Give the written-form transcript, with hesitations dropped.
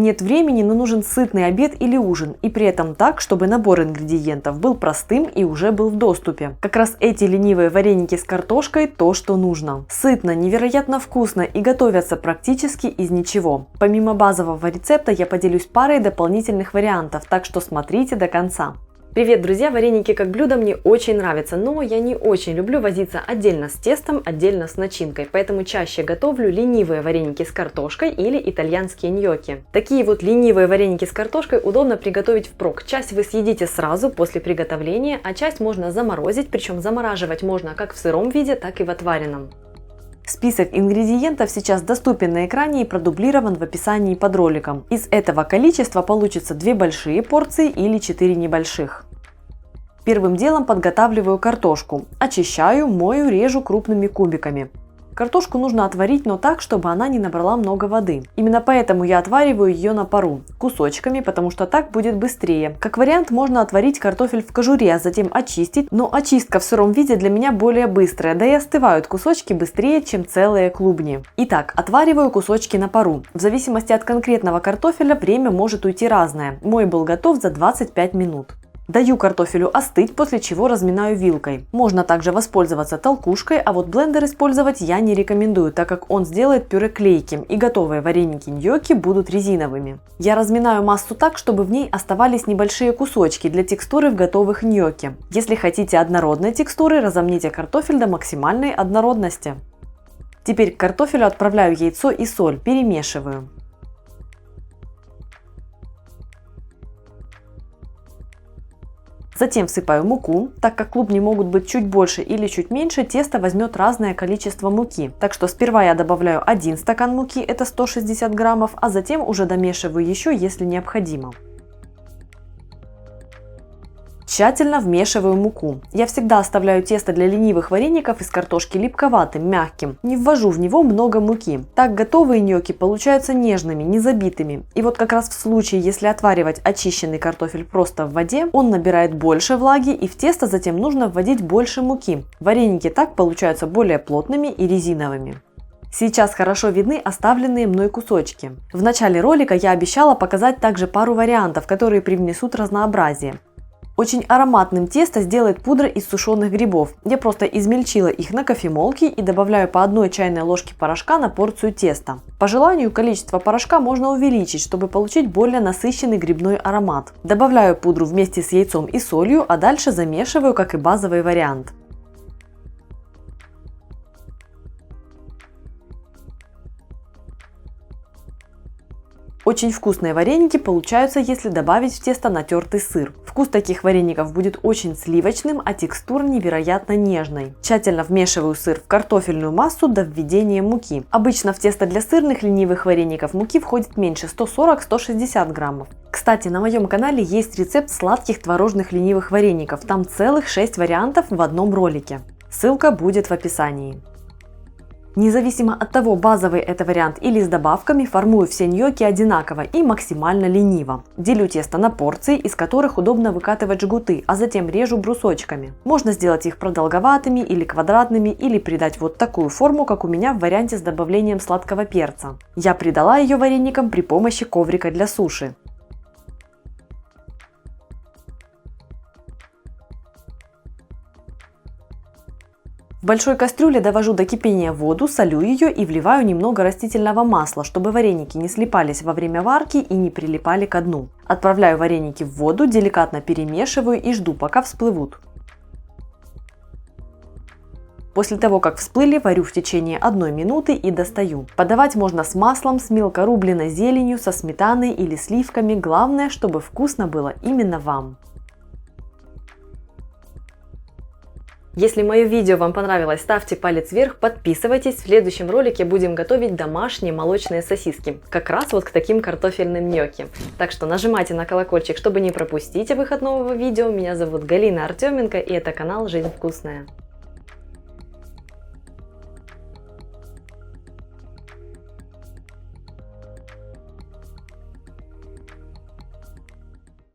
Нет времени, но нужен сытный обед или ужин, и при этом так, чтобы набор ингредиентов был простым и уже был в доступе. Как раз эти ленивые вареники с картошкой то, что нужно. Сытно, невероятно вкусно и готовятся практически из ничего. Помимо базового рецепта я поделюсь парой дополнительных вариантов, так что смотрите до конца. Привет, друзья! Вареники как блюдо мне очень нравятся, но я не очень люблю возиться отдельно с тестом, отдельно с начинкой, поэтому чаще готовлю ленивые вареники с картошкой или итальянские ньокки. Такие вот ленивые вареники с картошкой удобно приготовить впрок. Часть вы съедите сразу после приготовления, а часть можно заморозить, причем замораживать можно как в сыром виде, так и в отваренном. Список ингредиентов сейчас доступен на экране и продублирован в описании под роликом. Из этого количества получится 2 большие порции или 4 небольших. Первым делом подготавливаю картошку. Очищаю, мою, режу крупными кубиками. Картошку нужно отварить, но так, чтобы она не набрала много воды. Именно поэтому я отвариваю ее на пару, кусочками, потому что так будет быстрее. Как вариант, можно отварить картофель в кожуре, а затем очистить, но очистка в сыром виде для меня более быстрая, да и остывают кусочки быстрее, чем целые клубни. Итак, отвариваю кусочки на пару. В зависимости от конкретного картофеля время может уйти разное. Мой был готов за 25 минут. Даю картофелю остыть, после чего разминаю вилкой. Можно также воспользоваться толкушкой, а вот блендер использовать я не рекомендую, так как он сделает пюре клейким и готовые вареники-ньокки будут резиновыми. Я разминаю массу так, чтобы в ней оставались небольшие кусочки для текстуры в готовых ньокки. Если хотите однородной текстуры, разомните картофель до максимальной однородности. Теперь к картофелю отправляю яйцо и соль, перемешиваю. Затем всыпаю муку. Так как клубни могут быть чуть больше или чуть меньше, тесто возьмет разное количество муки. Так что сперва я добавляю 1 стакан муки, это 160 граммов, а затем уже домешиваю еще, если необходимо. Тщательно вмешиваю муку. Я всегда оставляю тесто для ленивых вареников из картошки липковатым, мягким. Не ввожу в него много муки. Так готовые ньокки получаются нежными, не забитыми. И вот как раз в случае, если отваривать очищенный картофель просто в воде, он набирает больше влаги, и в тесто затем нужно вводить больше муки. Вареники так получаются более плотными и резиновыми. Сейчас хорошо видны оставленные мной кусочки. В начале ролика я обещала показать также пару вариантов, которые привнесут разнообразие. Очень ароматным тесто сделает пудра из сушеных грибов. Я просто измельчила их на кофемолке и добавляю по 1 чайной ложке порошка на порцию теста. По желанию количество порошка можно увеличить, чтобы получить более насыщенный грибной аромат. Добавляю пудру вместе с яйцом и солью, а дальше замешиваю, как и базовый вариант. Очень вкусные вареники получаются, если добавить в тесто натертый сыр. Вкус таких вареников будет очень сливочным, а текстура невероятно нежной. Тщательно вмешиваю сыр в картофельную массу до введения муки. Обычно в тесто для сырных ленивых вареников муки входит меньше 140-160 граммов. Кстати, на моем канале есть рецепт сладких творожных ленивых вареников. Там целых 6 вариантов в одном ролике. Ссылка будет в описании. Независимо от того, базовый это вариант или с добавками, формую все ньокки одинаково и максимально лениво. Делю тесто на порции, из которых удобно выкатывать жгуты, а затем режу брусочками. Можно сделать их продолговатыми или квадратными, или придать вот такую форму, как у меня в варианте с добавлением сладкого перца. Я придала ее вареникам при помощи коврика для суши. В большой кастрюле довожу до кипения воду, солю ее и вливаю немного растительного масла, чтобы вареники не слипались во время варки и не прилипали ко дну. Отправляю вареники в воду, деликатно перемешиваю и жду, пока всплывут. После того, как всплыли, варю в течение 1 минуты и достаю. Подавать можно с маслом, с мелко рубленой зеленью, со сметаной или сливками. Главное, чтобы вкусно было именно вам. Если мое видео вам понравилось, ставьте палец вверх, подписывайтесь. В следующем ролике будем готовить домашние молочные сосиски. Как раз вот к таким картофельным ньокки. Так что нажимайте на колокольчик, чтобы не пропустить выход нового видео. Меня зовут Галина Артеменко, и это канал Жизнь вкусная.